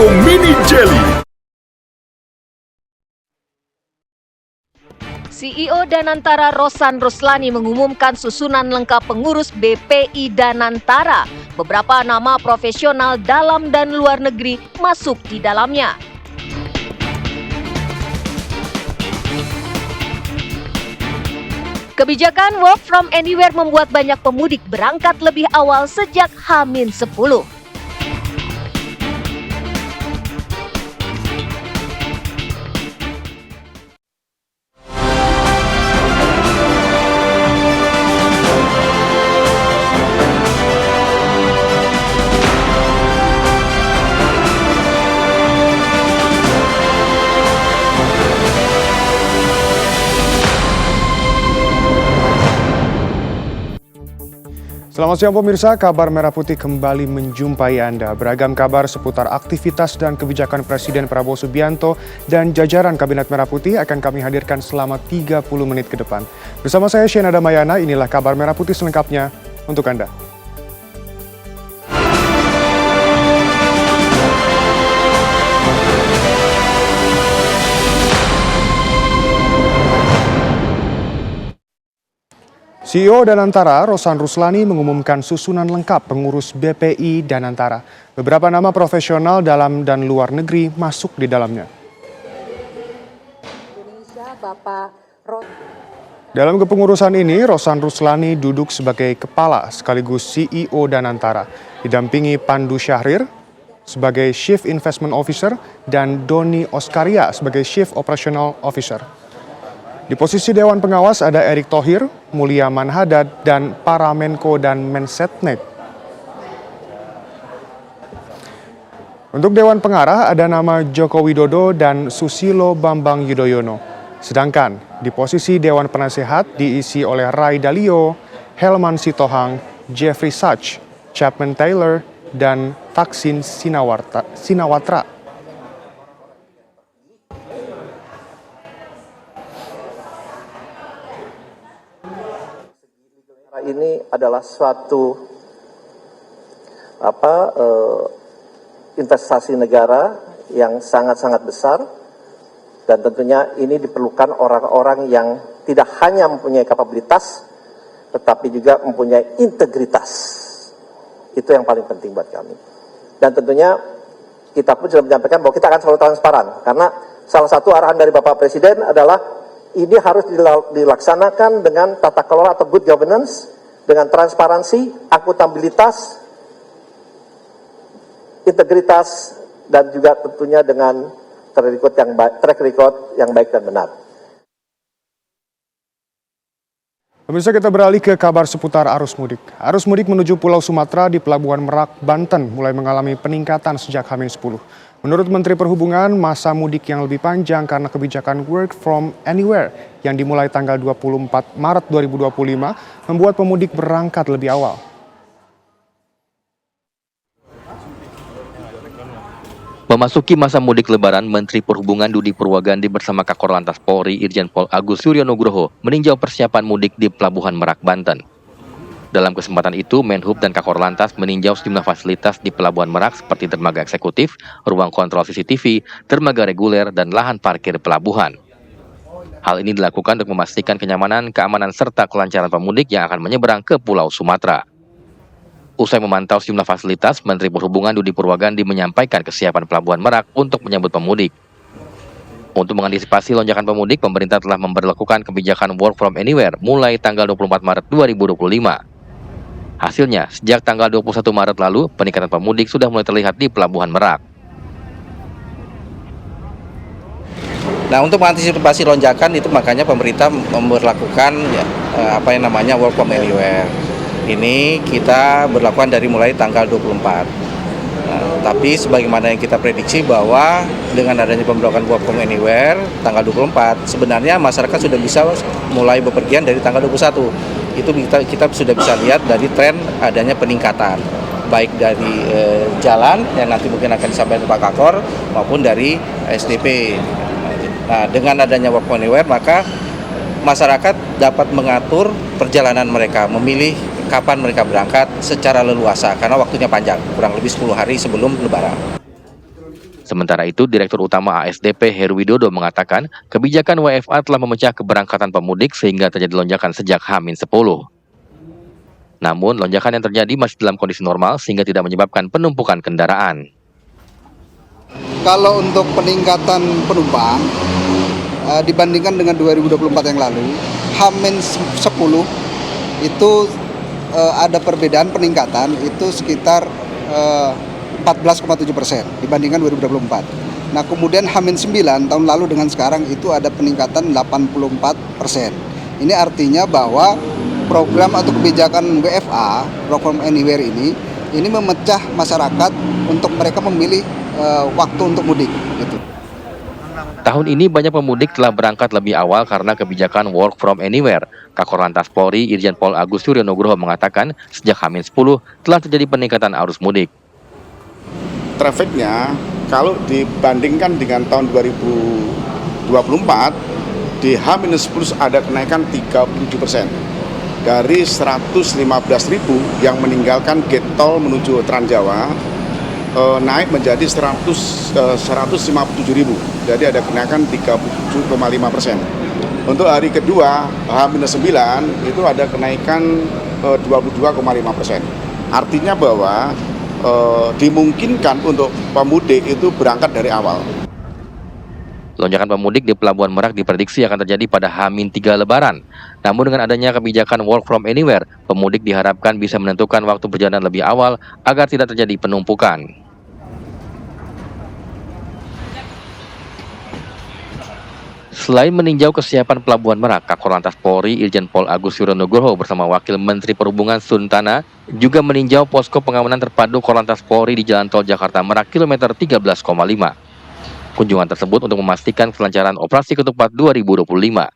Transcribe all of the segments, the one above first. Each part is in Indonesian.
Eko Mini Jelly. CEO Danantara Rosan Ruslani mengumumkan susunan lengkap pengurus BPI Danantara. Beberapa nama profesional dalam dan luar negeri masuk di dalamnya. Kebijakan work from anywhere membuat banyak pemudik berangkat lebih awal sejak H-10. Selamat siang pemirsa, kabar Merah Putih kembali menjumpai Anda. Beragam kabar seputar aktivitas dan kebijakan Presiden Prabowo Subianto dan jajaran Kabinet Merah Putih akan kami hadirkan selama 30 menit ke depan. Bersama saya Shena Damayana, inilah kabar Merah Putih selengkapnya untuk Anda. CEO Danantara Rosan Ruslani mengumumkan susunan lengkap pengurus BPI Danantara. Beberapa nama profesional dalam dan luar negeri masuk di dalamnya. Dalam kepengurusan ini, Rosan Ruslani duduk sebagai kepala sekaligus CEO Danantara, didampingi Pandu Syahrir sebagai Chief Investment Officer dan Doni Oskaria sebagai Chief Operational Officer. Di posisi Dewan Pengawas ada Erick Thohir, Mulia Manhadad, dan para Menko dan Mensetnek. Untuk Dewan Pengarah ada nama Joko Widodo dan Susilo Bambang Yudhoyono. Sedangkan di posisi Dewan Penasehat diisi oleh Ray Dalio, Helman Sitohang, Jeffrey Sachs, Chapman Taylor, dan Thaksin Shinawatra. Ini adalah suatu investasi negara yang sangat-sangat besar, dan tentunya ini diperlukan orang-orang yang tidak hanya mempunyai kapabilitas tetapi juga mempunyai integritas. Itu yang paling penting buat kami. Dan tentunya kita pun sudah menyampaikan bahwa kita akan selalu transparan, karena salah satu arahan dari Bapak Presiden adalah ini harus dilaksanakan dengan tata kelola atau good governance, dengan transparansi, akuntabilitas, integritas, dan juga tentunya dengan track record yang baik dan benar. Pemirsa, kita beralih ke kabar seputar arus mudik. Arus mudik menuju Pulau Sumatera di Pelabuhan Merak, Banten mulai mengalami peningkatan sejak H-10. Menurut Menteri Perhubungan, masa mudik yang lebih panjang karena kebijakan work from anywhere yang dimulai tanggal 24 Maret 2025 membuat pemudik berangkat lebih awal. Memasuki masa mudik Lebaran, Menteri Perhubungan Dudi Purwagandi bersama Kakor Lantas Polri Irjen Pol Agus Suryonugroho meninjau persiapan mudik di Pelabuhan Merak, Banten. Dalam kesempatan itu, Menhub dan Kakor Lantas meninjau sejumlah fasilitas di Pelabuhan Merak seperti dermaga eksekutif, ruang kontrol CCTV, dermaga reguler, dan lahan parkir pelabuhan. Hal ini dilakukan untuk memastikan kenyamanan, keamanan, serta kelancaran pemudik yang akan menyeberang ke Pulau Sumatera. Usai memantau sejumlah fasilitas, Menteri Perhubungan Dudi Purwagandi menyampaikan kesiapan Pelabuhan Merak untuk menyambut pemudik. Untuk mengantisipasi lonjakan pemudik, pemerintah telah memberlakukan kebijakan work from anywhere mulai tanggal 24 Maret 2025. Hasilnya, sejak tanggal 21 Maret lalu, peningkatan pemudik sudah mulai terlihat di Pelabuhan Merak. Nah, untuk mengantisipasi lonjakan itu makanya pemerintah memberlakukan work from anywhere. Ini kita berlakukan dari mulai tanggal 24. Tapi sebagaimana yang kita prediksi bahwa dengan adanya pemberlakuan work from anywhere tanggal 24, sebenarnya masyarakat sudah bisa mulai bepergian dari tanggal 21. Itu kita sudah bisa lihat dari tren adanya peningkatan, baik dari jalan yang nanti mungkin akan disampaikan Pak Kakor maupun dari SDP. Nah, dengan adanya work from anywhere maka masyarakat dapat mengatur perjalanan mereka, memilih kapan mereka berangkat secara leluasa karena waktunya panjang, kurang lebih 10 hari sebelum Lebaran. Sementara itu, Direktur Utama ASDP Heru Widodo mengatakan kebijakan WFA telah memecah keberangkatan pemudik sehingga terjadi lonjakan sejak H-10. Namun, lonjakan yang terjadi masih dalam kondisi normal sehingga tidak menyebabkan penumpukan kendaraan. Kalau untuk peningkatan penumpang dibandingkan dengan 2024 yang lalu, H-10 itu ada perbedaan peningkatan itu sekitar 14,7% dibandingkan 2024. Nah kemudian H-9 tahun lalu dengan sekarang itu ada peningkatan 84%. Ini artinya bahwa program atau kebijakan WFA, Work from Anywhere ini memecah masyarakat untuk mereka memilih waktu untuk mudik. Gitu. Tahun ini banyak pemudik telah berangkat lebih awal karena kebijakan Work from Anywhere. Kakor Lantas Polri Irjen Pol Agus Suryonugroho mengatakan sejak H-10 telah terjadi peningkatan arus mudik. Trafiknya kalau dibandingkan dengan tahun 2024 di H-10 ada kenaikan 37%. Dari 115.000 yang meninggalkan gate tol menuju Transjawa naik menjadi 157.000. Jadi ada kenaikan 37,5%. Untuk hari kedua H-9 itu ada kenaikan 22,5%. Artinya bahwa dimungkinkan untuk pemudik itu berangkat dari awal. Lonjakan pemudik di Pelabuhan Merak diprediksi akan terjadi pada H-3 Lebaran. Namun dengan adanya kebijakan Work from Anywhere, pemudik diharapkan bisa menentukan waktu perjalanan lebih awal agar tidak terjadi penumpukan. Selain meninjau kesiapan Pelabuhan Merak, Kakor Lantas Polri Irjen Pol Agus Suryonugroho bersama Wakil Menteri Perhubungan Suntana juga meninjau posko pengamanan terpadu Korlantas Polri di Jalan Tol Jakarta Merak kilometer 13,5. Kunjungan tersebut untuk memastikan kelancaran operasi ketupat 2025.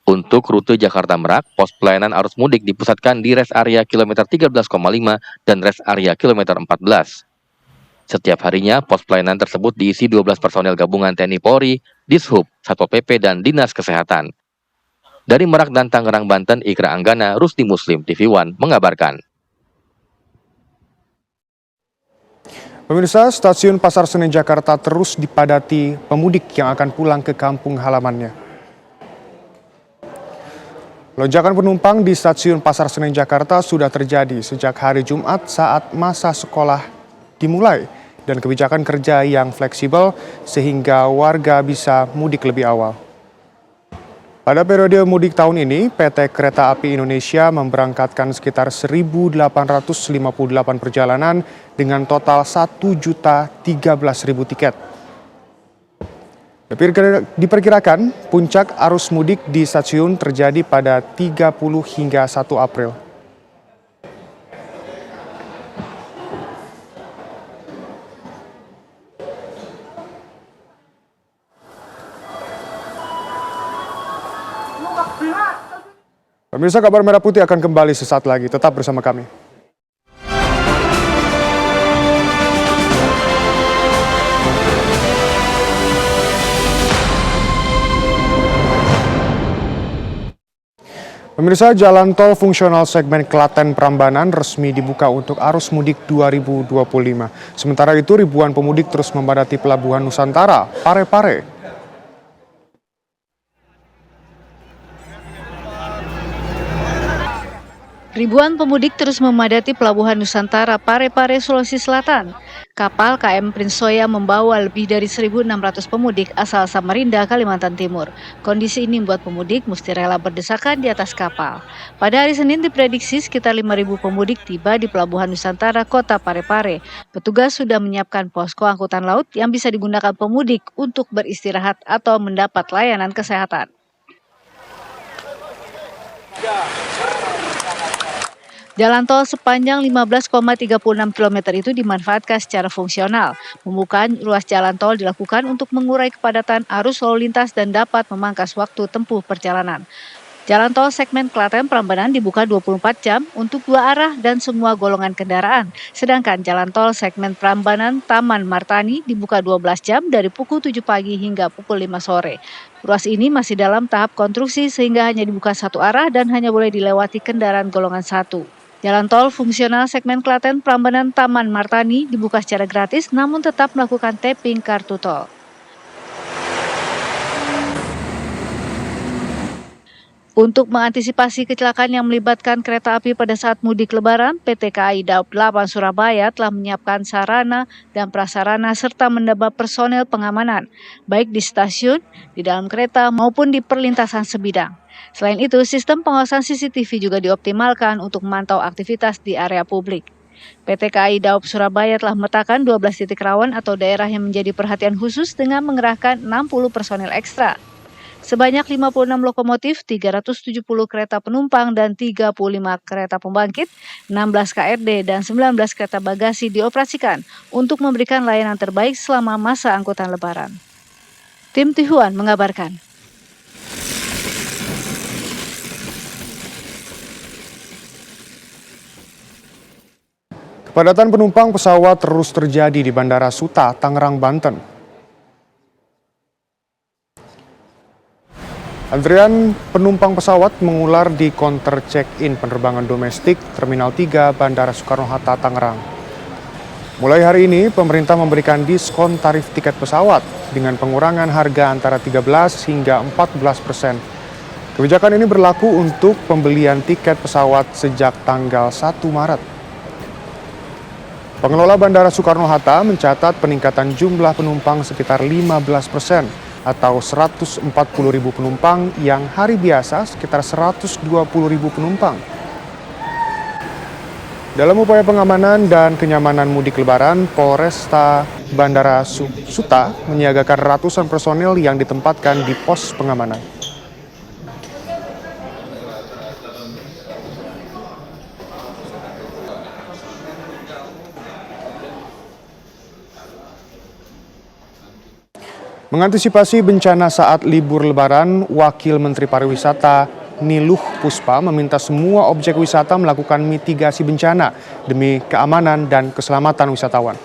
Untuk rute Jakarta Merak, pos pelayanan arus mudik dipusatkan di rest area kilometer 13,5 dan rest area kilometer 14. Setiap harinya, pos pelayanan tersebut diisi 12 personel gabungan TNI Polri, Dishub, Satpol PP, dan Dinas Kesehatan. Dari Merak dan Tangerang, Banten, Ikra Anggana, Rusdi Muslim, TV One mengabarkan. Pemirsa, stasiun Pasar Senen Jakarta terus dipadati pemudik yang akan pulang ke kampung halamannya. Lonjakan penumpang di stasiun Pasar Senen Jakarta sudah terjadi sejak hari Jumat saat masa sekolah dimulai dan kebijakan kerja yang fleksibel sehingga warga bisa mudik lebih awal. Pada periode mudik tahun ini, PT Kereta Api Indonesia memberangkatkan sekitar 1.858 perjalanan dengan total 1.013.000 tiket. Diperkirakan puncak arus mudik di stasiun terjadi pada 30 hingga 1 April. Pemirsa, Kabar Merah Putih akan kembali sesaat lagi. Tetap bersama kami. Pemirsa, jalan tol fungsional segmen Klaten Prambanan resmi dibuka untuk arus mudik 2025. Sementara itu, ribuan pemudik terus memadati Pelabuhan Nusantara, Pare-Pare. Ribuan pemudik terus memadati Pelabuhan Nusantara Pare-Pare, Sulawesi Selatan. Kapal KM Prince Soya membawa lebih dari 1.600 pemudik asal Samarinda, Kalimantan Timur. Kondisi ini membuat pemudik mesti rela berdesakan di atas kapal. Pada hari Senin diprediksi sekitar 5.000 pemudik tiba di Pelabuhan Nusantara, Kota Pare-Pare. Petugas sudah menyiapkan posko angkutan laut yang bisa digunakan pemudik untuk beristirahat atau mendapat layanan kesehatan. Jalan tol sepanjang 15,36 km itu dimanfaatkan secara fungsional. Pembukaan ruas jalan tol dilakukan untuk mengurai kepadatan arus lalu lintas dan dapat memangkas waktu tempuh perjalanan. Jalan tol segmen Klaten Prambanan dibuka 24 jam untuk 2 arah dan semua golongan kendaraan. Sedangkan jalan tol segmen Prambanan Taman Martani dibuka 12 jam dari pukul 7 pagi hingga pukul 5 sore. Ruas ini masih dalam tahap konstruksi sehingga hanya dibuka 1 arah dan hanya boleh dilewati kendaraan golongan 1. Jalan tol fungsional segmen Klaten Prambanan Taman Martani dibuka secara gratis namun tetap melakukan tapping kartu tol. Untuk mengantisipasi kecelakaan yang melibatkan kereta api pada saat mudik Lebaran, PT KAI Daob 8 Surabaya telah menyiapkan sarana dan prasarana serta menambah personel pengamanan, baik di stasiun, di dalam kereta maupun di perlintasan sebidang. Selain itu, sistem pengawasan CCTV juga dioptimalkan untuk memantau aktivitas di area publik. PT KAI Daob Surabaya telah memetakan 12 titik rawan atau daerah yang menjadi perhatian khusus dengan mengerahkan 60 personel ekstra. Sebanyak 56 lokomotif, 370 kereta penumpang, dan 35 kereta pembangkit, 16 KRD, dan 19 kereta bagasi dioperasikan untuk memberikan layanan terbaik selama masa angkutan Lebaran. Tim Tihuan mengabarkan. Kepadatan penumpang pesawat terus terjadi di Bandara Suta, Tangerang, Banten. Antrian penumpang pesawat mengular di counter check-in penerbangan domestik Terminal 3 Bandara Soekarno-Hatta, Tangerang. Mulai hari ini, pemerintah memberikan diskon tarif tiket pesawat dengan pengurangan harga antara 13 hingga 14%. Kebijakan ini berlaku untuk pembelian tiket pesawat sejak tanggal 1 Maret. Pengelola Bandara Soekarno-Hatta mencatat peningkatan jumlah penumpang sekitar 15%. Atau 140.000 penumpang yang hari biasa sekitar 120.000 penumpang. Dalam upaya pengamanan dan kenyamanan mudik Lebaran, Polresta Bandara Suta menyiagakan ratusan personel yang ditempatkan di pos pengamanan. Mengantisipasi bencana saat libur Lebaran, Wakil Menteri Pariwisata Niluh Puspa meminta semua objek wisata melakukan mitigasi bencana demi keamanan dan keselamatan wisatawan.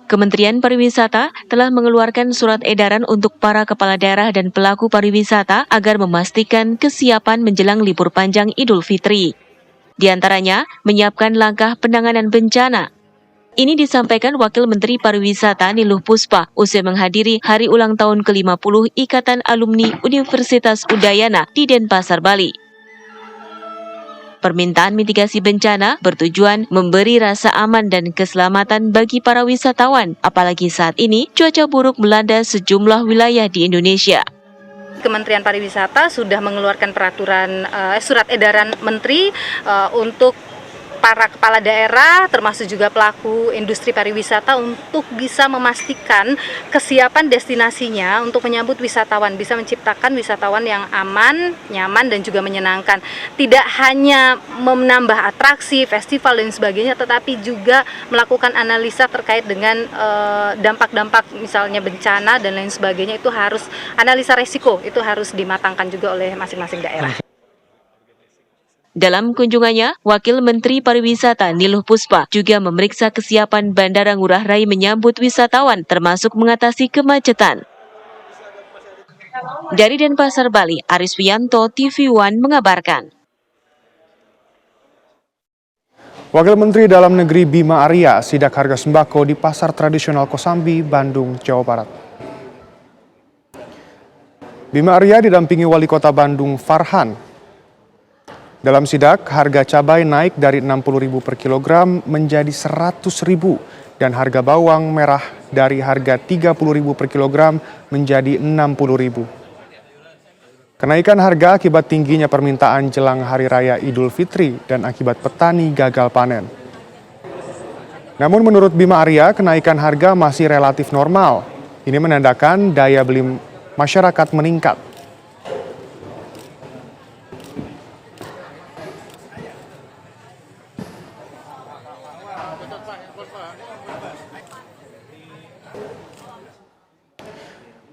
Kementerian Pariwisata telah mengeluarkan surat edaran untuk para kepala daerah dan pelaku pariwisata agar memastikan kesiapan menjelang libur panjang Idul Fitri. Di antaranya, menyiapkan langkah penanganan bencana. Ini disampaikan Wakil Menteri Pariwisata Niluh Puspa usai menghadiri Hari Ulang Tahun ke-50 Ikatan Alumni Universitas Udayana di Denpasar, Bali. Permintaan mitigasi bencana bertujuan memberi rasa aman dan keselamatan bagi para wisatawan, apalagi saat ini cuaca buruk melanda sejumlah wilayah di Indonesia. Kementerian Pariwisata sudah mengeluarkan surat edaran Menteri untuk para kepala daerah termasuk juga pelaku industri pariwisata untuk bisa memastikan kesiapan destinasinya untuk menyambut wisatawan, bisa menciptakan wisatawan yang aman, nyaman dan juga menyenangkan. Tidak hanya menambah atraksi, festival dan sebagainya, tetapi juga melakukan analisa terkait dengan dampak-dampak misalnya bencana dan lain sebagainya. Itu harus analisa resiko, itu harus dimatangkan juga oleh masing-masing daerah. Dalam kunjungannya, Wakil Menteri Pariwisata Niluh Puspa juga memeriksa kesiapan Bandara Ngurah Rai menyambut wisatawan termasuk mengatasi kemacetan. Dari Denpasar, Bali, Aris Wiyanto, TV One mengabarkan. Wakil Menteri Dalam Negeri Bima Arya sidak harga sembako di Pasar Tradisional Kosambi, Bandung, Jawa Barat. Bima Arya didampingi Wali Kota Bandung Farhan. Dalam sidak, harga cabai naik dari Rp60.000 per kilogram menjadi Rp100.000 dan harga bawang merah dari harga Rp30.000 per kilogram menjadi Rp60.000. Kenaikan harga akibat tingginya permintaan jelang Hari Raya Idul Fitri dan akibat petani gagal panen. Namun menurut Bima Arya, kenaikan harga masih relatif normal. Ini menandakan daya beli masyarakat meningkat.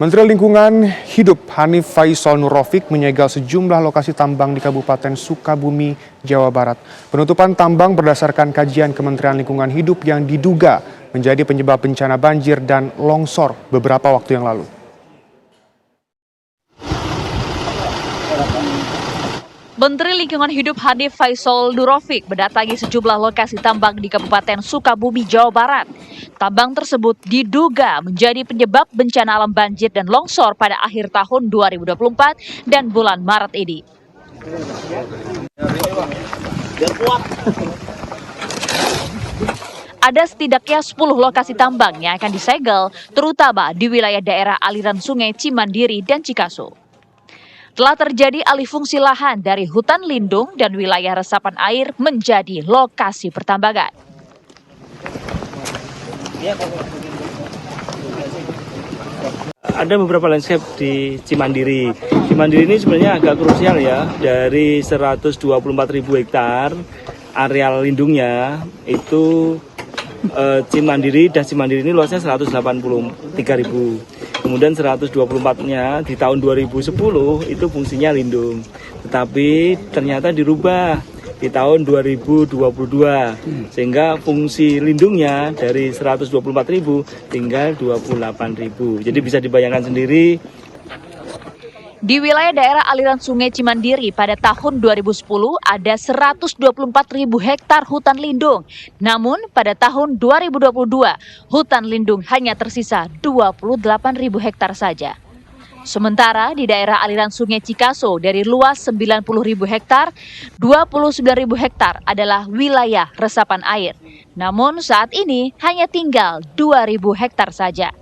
Menteri Lingkungan Hidup Hanif Faisal Nurrofik menyegel sejumlah lokasi tambang di Kabupaten Sukabumi, Jawa Barat. Penutupan tambang berdasarkan kajian Kementerian Lingkungan Hidup yang diduga menjadi penyebab bencana banjir dan longsor beberapa waktu yang lalu. Menteri Lingkungan Hidup Hanif Faisal Nurofik mendatangi sejumlah lokasi tambang di Kabupaten Sukabumi, Jawa Barat. Tambang tersebut diduga menjadi penyebab bencana alam banjir dan longsor pada akhir tahun 2024 dan bulan Maret ini. Ada setidaknya 10 lokasi tambang yang akan disegel, terutama di wilayah daerah aliran sungai Cimandiri dan Cikaso. Telah terjadi alih fungsi lahan dari hutan lindung dan wilayah resapan air menjadi lokasi pertambangan. Ada beberapa landscape di Cimandiri. Cimandiri ini sebenarnya agak krusial ya, dari 124.000 hektar areal lindungnya itu Cimandiri ini luasnya 183.000. Kemudian 124-nya di tahun 2010 itu fungsinya lindung. Tetapi ternyata dirubah di tahun 2022 sehingga fungsi lindungnya dari 124.000 tinggal 28.000. Jadi bisa dibayangkan sendiri. Di wilayah daerah aliran sungai Cimandiri pada tahun 2010 ada 124.000 hektar hutan lindung. Namun pada tahun 2022 hutan lindung hanya tersisa 28.000 hektar saja. Sementara di daerah aliran sungai Cikaso dari luas 90.000 hektar, 29.000 hektar adalah wilayah resapan air. Namun saat ini hanya tinggal 2.000 hektar saja.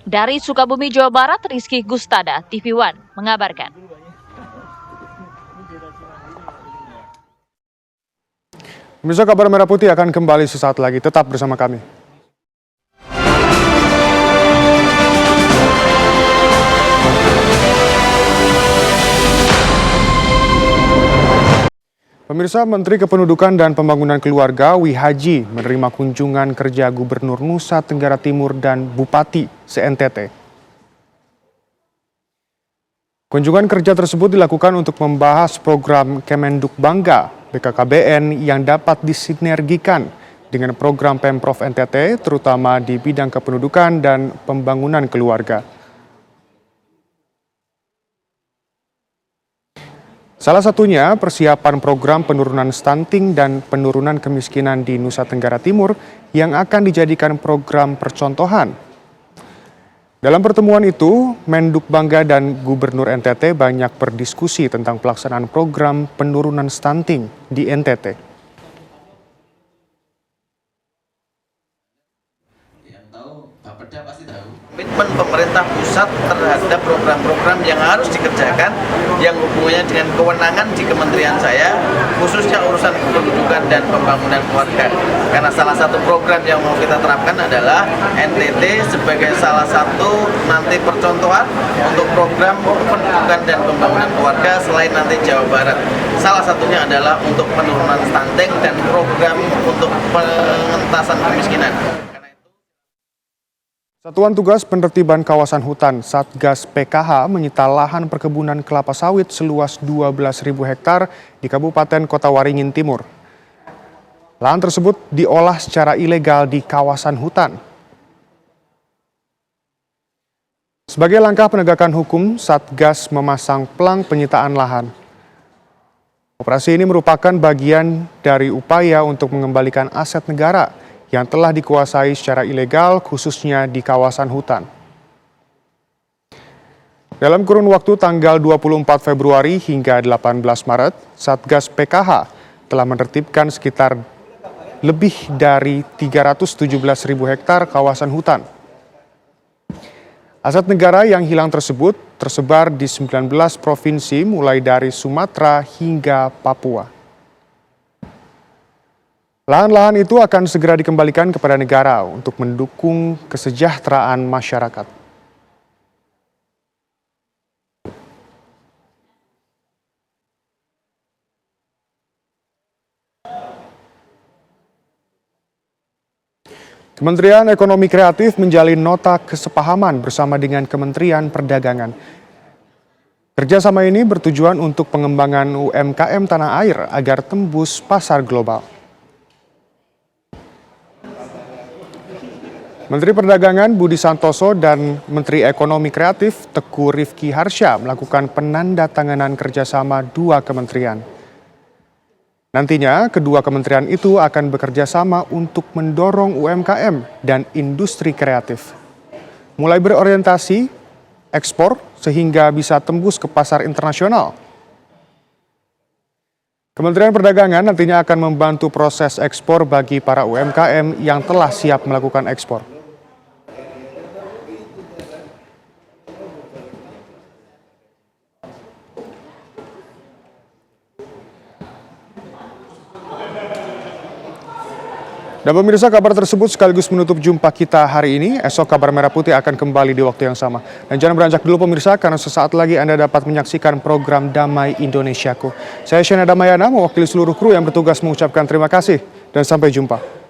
Dari Sukabumi, Jawa Barat, Rizky Gustada, TV One, mengabarkan. Pemirsa, Kabar Merah Putih akan kembali sesaat lagi. Tetap bersama kami. Pemirsa, Menteri Kependudukan dan Pembangunan Keluarga Wihaji menerima kunjungan kerja Gubernur Nusa Tenggara Timur dan Bupati se-NTT. Kunjungan kerja tersebut dilakukan untuk membahas program Kemenduk Bangga BKKBN yang dapat disinergikan dengan program Pemprov NTT terutama di bidang kependudukan dan pembangunan keluarga. Salah satunya persiapan program penurunan stunting dan penurunan kemiskinan di Nusa Tenggara Timur yang akan dijadikan program percontohan. Dalam pertemuan itu, Menduk Bangga dan Gubernur NTT banyak berdiskusi tentang pelaksanaan program penurunan stunting di NTT. Komitmen pemerintah pusat terhadap program-program yang harus dikerjakan yang hubungannya dengan kewenangan di kementerian saya, khususnya urusan kependudukan dan pembangunan keluarga. Karena salah satu program yang mau kita terapkan adalah NTT sebagai salah satu nanti percontohan untuk program kependudukan dan pembangunan keluarga selain nanti Jawa Barat. Salah satunya adalah untuk penurunan stunting dan program untuk pengentasan kemiskinan. Satuan Tugas Penertiban Kawasan Hutan Satgas PKH menyita lahan perkebunan kelapa sawit seluas 12.000 hektar di Kabupaten Kota Waringin Timur. Lahan tersebut diolah secara ilegal di kawasan hutan. Sebagai langkah penegakan hukum, Satgas memasang pelang penyitaan lahan. Operasi ini merupakan bagian dari upaya untuk mengembalikan aset negara yang telah dikuasai secara ilegal khususnya di kawasan hutan. Dalam kurun waktu tanggal 24 Februari hingga 18 Maret, Satgas PKH telah menertibkan sekitar lebih dari 317.000 hektar kawasan hutan. Aset negara yang hilang tersebut tersebar di 19 provinsi mulai dari Sumatera hingga Papua. Lahan-lahan itu akan segera dikembalikan kepada negara untuk mendukung kesejahteraan masyarakat. Kementerian Ekonomi Kreatif menjalin nota kesepahaman bersama dengan Kementerian Perdagangan. Kerjasama ini bertujuan untuk pengembangan UMKM tanah air agar tembus pasar global. Menteri Perdagangan Budi Santoso dan Menteri Ekonomi Kreatif Teguh Rifki Harsha melakukan penandatanganan kerjasama dua kementerian. Nantinya, kedua kementerian itu akan bekerja sama untuk mendorong UMKM dan industri kreatif. Mulai berorientasi ekspor sehingga bisa tembus ke pasar internasional. Kementerian Perdagangan nantinya akan membantu proses ekspor bagi para UMKM yang telah siap melakukan ekspor. Dan pemirsa, kabar tersebut sekaligus menutup jumpa kita hari ini. Esok Kabar Merah Putih akan kembali di waktu yang sama. Dan jangan beranjak dulu pemirsa, karena sesaat lagi Anda dapat menyaksikan program Damai Indonesiaku. Saya Shena Damayana, mewakili seluruh kru yang bertugas mengucapkan terima kasih dan sampai jumpa.